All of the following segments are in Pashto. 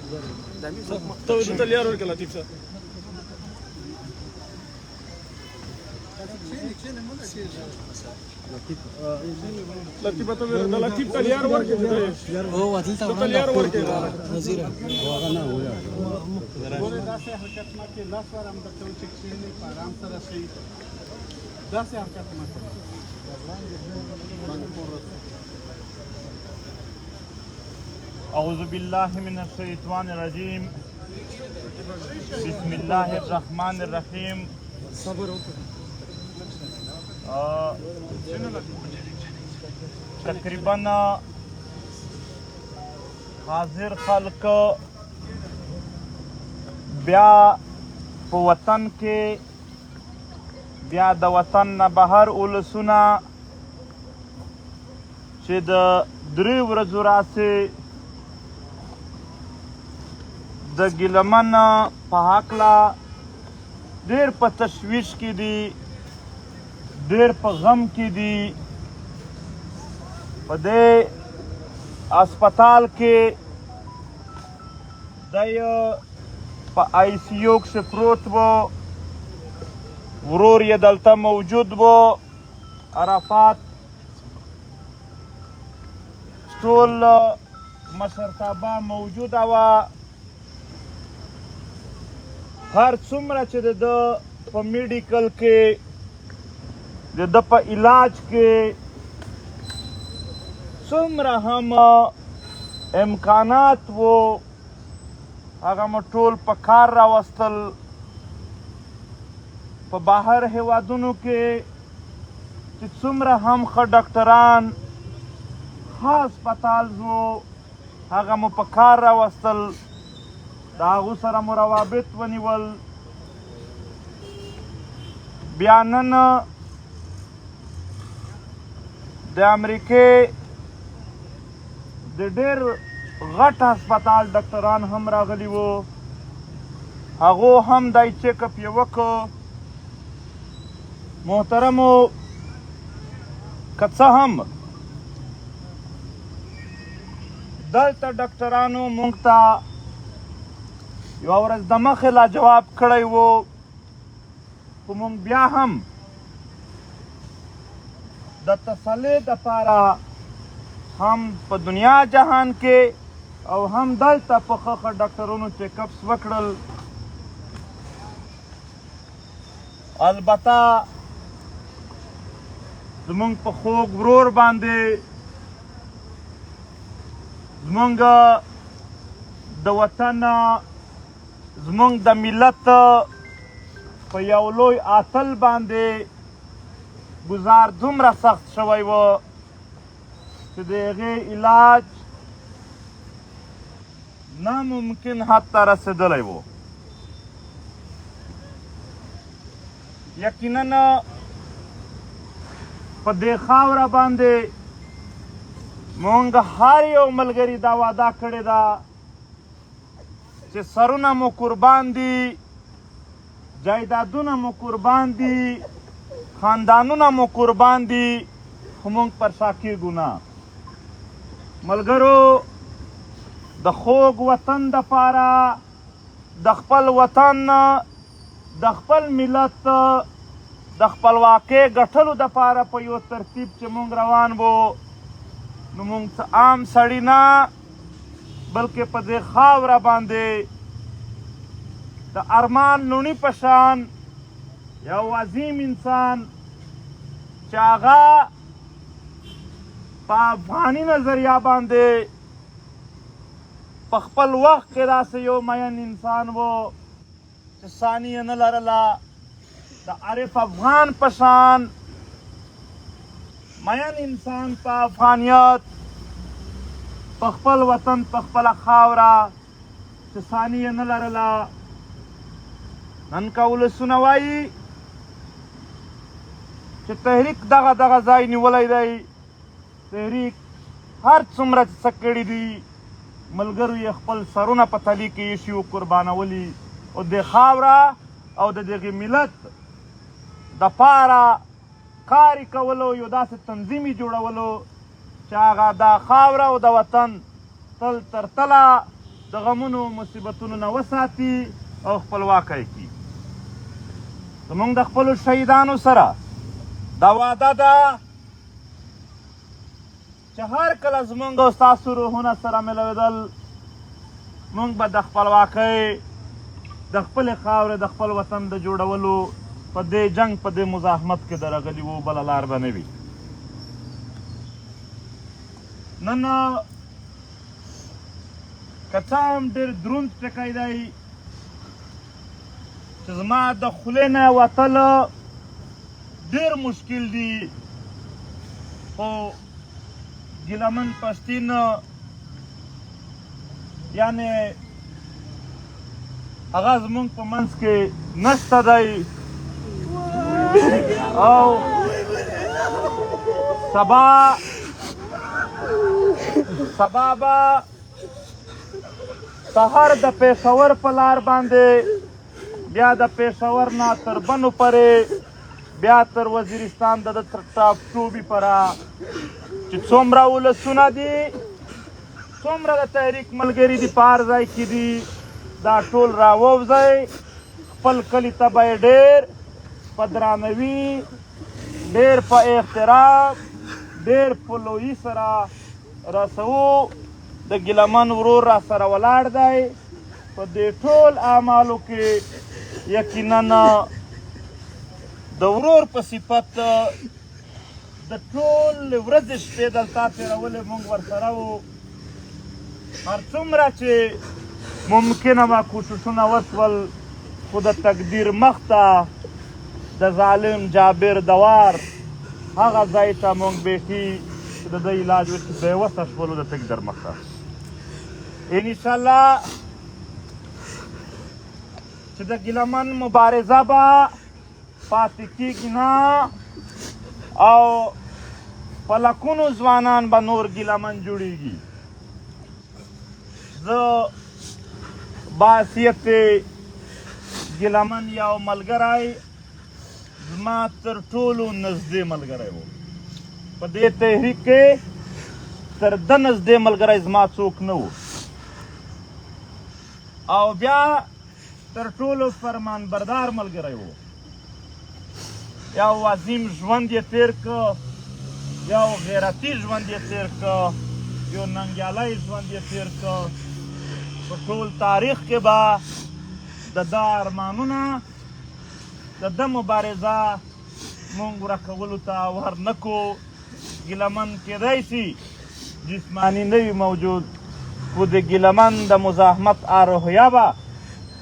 ته دلته لیار ورکړه لطیف صاحب. لطیف ته د لطیف ته لیار ورکړه. هو دلته لیار ورکړه وزیر هغه نه ګوره داسې حرکت ما کې لاس وار هم درته چې کښېنئ په آرام سره شئ. داسې حرکت ما کوي. أعوذ بالله من الشيطان الرجيم بسم الله الرحمن الرحيم. تقریبا حاضر خلق بیا په وطن کې بیا د وطن نه بهر اولسونه چې د 3 ورځو راسې د ګیلمن په هکله ډېر په تشویش کې دي، ډېر په غم کې دي. په دې اسپتال کې دی په آی سی یو کښې پروت و، ورور یې دلته موجود و، عرفات ټول مشرتابه موجوده وه. هر څومره چې د ده په میډیکل کې د ده په علاج کې څومره هم امکانات وو هغه مو ټول په کار راوستل. په بهر هیوادونو کې چې څومره هم ښه ډاکټران ښه هسپتال وو هغه مو په کار راوستل، د هغو سره مو روابط ونیول. بیا نن د امریکې د ډېر غټ هسپتال ډاکټران هم راغلي وو، هغو هم دای چیک اپ یې وکړ. محترمو که څه هم دلته ډاکټرانو موږ ته یوه ورځ د مخې لا جواب کړی و، خو موږ بیا هم د تسلۍ دپاره هم په دنیا جهان کې او هم دلته په ښه ښه ډاکټرونو چیکاپس وکړل. البته زمونږ په خوږ ورور باندې زمونږ د وطن زمونږ د ملت په یو لوی اتل باندې ګزار دومره سخت شوی و چې د هغې علاج ناممکن حد ته رسېدلی و. یقینا په دې خاوره باندې مونږ هر یو ملګري دا وعده کړې ده چې سرونه مو قربان دي، جایدادونه مو قربان دي، خاندانونه مو قربان دي، خو مونږ پر شا کېږو نه. ملګرو د خوږ وطن دپاره د خپل وطن د خپل ملت د خپلواکۍ ګټلو دپاره په یو ترتیب چې مونږ روان وو نو مونږ څه عام سړي نه بلکې په دې خاوره باندې د ارمان لوڼي په شان یو عظیم انسان چې هغه په افغاني نظریه باندې په خپل وخت کې داسې یو مین انسان و چې ثانیه نه لرله. د عارف افغان په شان مین انسان په افغانیت په خپل وطن په خپله خاوره چې ثانیه نه لرله. نن که ولسونه وایي چې تحریک دغه ځای نیولی دی، تحریک هر څومره چې څه کړي دي ملګرو یې خپل سرونه په تلي کې ایښي و قربانولي او د خاوره او د دغې ملت دپاره کار یې کولو، یو داسې تنظیم یې جوړولو چې هغه دا خاوره او د وطن تل تر تله د غمونو مصیبتونو نه وساتي او خپلواکی کړي. زموږ د خپلو شهیدانو سره دا وعده ده چې هر کله زموږ او ستاسو روحونه سره ملوېدل، موږ به د خپلواکۍ د خپلې خاورې د خپل وطن د جوړولو په دې جنګ په دې مزاحمت کې درغلي وو، بله لار به نه وي. نن که څه هم ډېر دروند ټکی دی چې زما د خولې نه وتل ډېر مشکل دي، خو ګیلمن پښتین یعنې هغه زمونږ په منځ کې نشته دی او سبا به سهار د پېښور په لار باندې بیا د پېښور نه تر بنو پورې بیا تر وزیرستان د ټاپټوبي پره چې څومره ولسونه دي، څومره د تحریک ملګري دي په هر ځای کې دي، دا ټول راووځئ. خپل کلي ته به یې ډېر په درانوي، ډېر په احترام، ډېر په لویي سره رسوو. د ګیلمن ورور را سره ولاړ دی. په دې ټول اعمالو کې یقینا د ورور په صفت د ټولې ورځې شپې دلته تېرولې موږ ورسره وو. هر څومره چې ممکنه به کوششونه وشول، خو د تقدیر مخته د ظالم جابر دوار هغه ځای ته موږ بیخي چې د ده علاج وشي بېوسه شولو د تقدیر مخته. انشاءالله چې د ګیلمن مبارزه به پاتې کېږي نه او په لکونو ځوانان به نور ګیلمن جوړېږي. زه باحثیت ګیلمن یو ملګری زما تر ټولو نږدې ملګری و. په دې تحریک کې تر ده نږدې ملګری زما څوک نه و او بیا تر ټولو فرمانبردار ملګری و. یو عظیم ژوند یې تېر که، یو غیرتي ژوند یې تېر که، یو ننګیالی ژوند یې تېر که. په ټول تاریخ کې به د ده ارمانونه، د ده مبارزه مونږ ورکولو ته ور نه کړو. ګیلمن کیدای شي جسماني نه وي موجود، خو د ګیلمن د مزاحمت روحیه به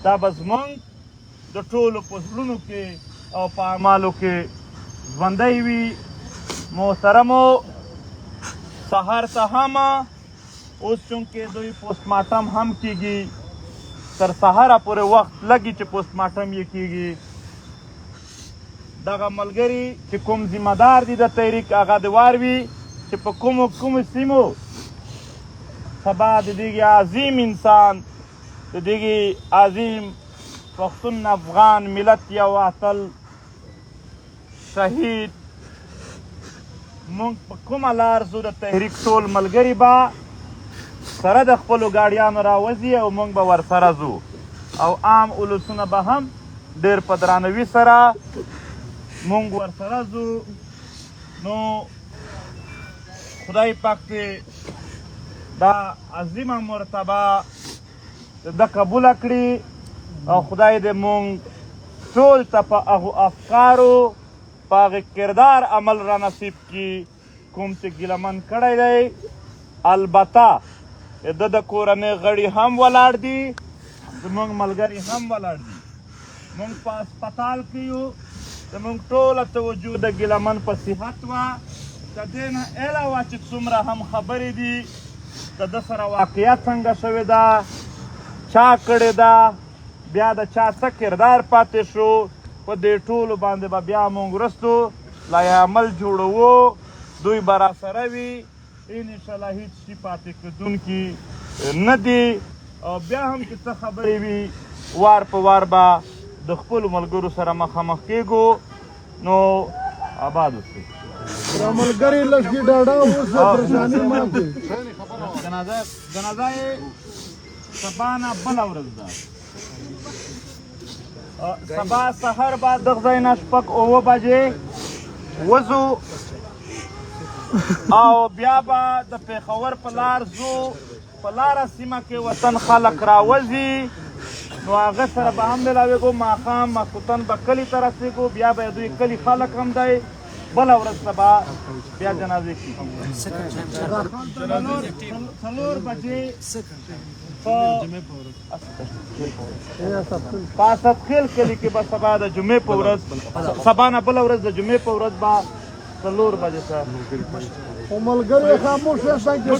دا به زمونږ د ټولو په زړونو کې او په اعمالو کې ژوندی وي. محترمو، سهار ته هم اوس چونکې دوی پوسټمارټم هم کیږي، تر سهاره پورې وخت لګي چې پوسټمارټم یې کیږي. دغه ملګري چې کوم ذمه دار دي د تحریک، هغه د وار وي چې په کومو سیمو سبا د دغې عظیم انسان، د دغې عظیم پښتون افغان ملت یو اتل شهید مونږ په کومه لار ځو، د تحریک ټول ملګري به سره د خپلو ګاډیانو راوځي او موږ به ورسره ځو او عام اولسونه به هم ډېر په درانوي سره موږ ورسره ځو. نو خدای پاک دې دا عظیمه مرتبه د قبوله کړي او خدای دې موږ ټول ته په هغو افکارو، په هغې کردار عمل را نصیب کړي کوم چې ګیلمن کړی دی. البته د د کورنۍ غړي هم ولاړ دي، زموږ ملګري هم ولاړ دي. موږ په هسپتال کې یو، زموږ ټوله توجه د ګیلمن په صحت وه. د دې نه علاوه چې څومره هم خبرې دي د ده سره واقعه څنګه شوې ده، چا کړې ده، بیا د چا څه کردار پاتې شو، په دې ټولو باندې به بیا موږ وروستو لایحه جوړوو. دوی به راسره وي، انشاءالله هیڅ شي پاتې کېدونکي نه دي. او بیا هم چې څه خبرې وي وار په وار به د خپلو ملګرو سره مخامخ کېږو. نو آباد اوسئ. را ملګري لږ ډاډه اوسه، پریشاني مه کوئ. جنازه یې سبا نه بله ورځ ده سبا سهار به دغه ځای نه شپږ اوه بجې وځو او بیا به د پېښور په لار ځو په لاره سیمه کې وطن خلک راوځي نو هغه سره به هم ملاوېږو ماښام ماسخوتن به کلي ته رسېږو بیا به دوی کلي خلک هم دی بله ورځ سبا بیا جنازې کېږي 4 بجې په اسد خیل کلي کې به سبا د جمعې په ورځ سبا نه بله ورځ د جمعې په ورځ به 4 بجې سره خو ملګری خاموش هستن که